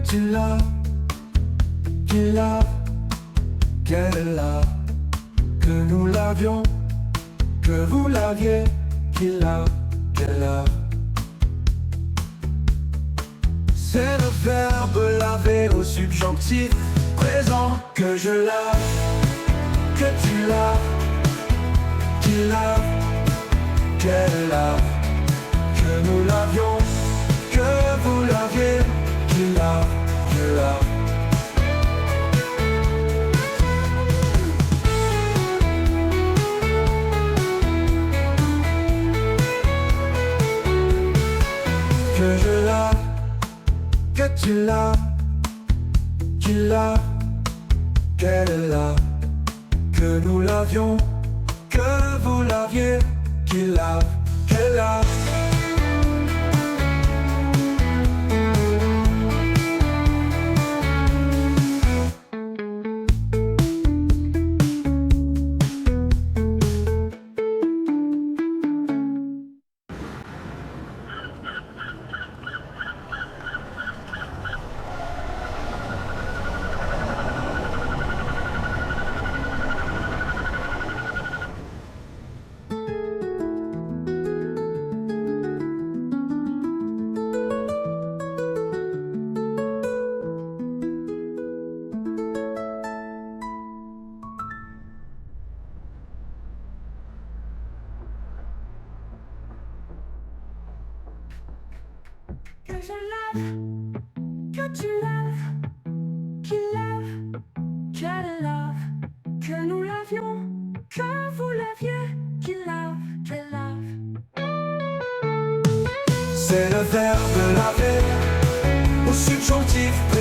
tu l'as, qu'il l'a, qu'elle l'a, que nous l'avions, que vous l'aviez, qu'il l'a, qu'elle l'a. C'est le verbe laver au subjonctif présent. Que je lave, que tu laves, qu'il lave, qu'elle lave, que nous l'avions, que vous l'aviez, qu'il lave, qu'il lave. Que je lave, que tu laves, qu'il lave, qu'elle lave, que nous l'avions, que vous l'aviez, qu'il lave, qu'elle lave. Que je lave, que tu laves, qu'il lave, qu'elle lave, que nous l'avions, que vous l'aviez, qu'il lave, qu'elle lave. C'est le verbe laver au subjonctif présent.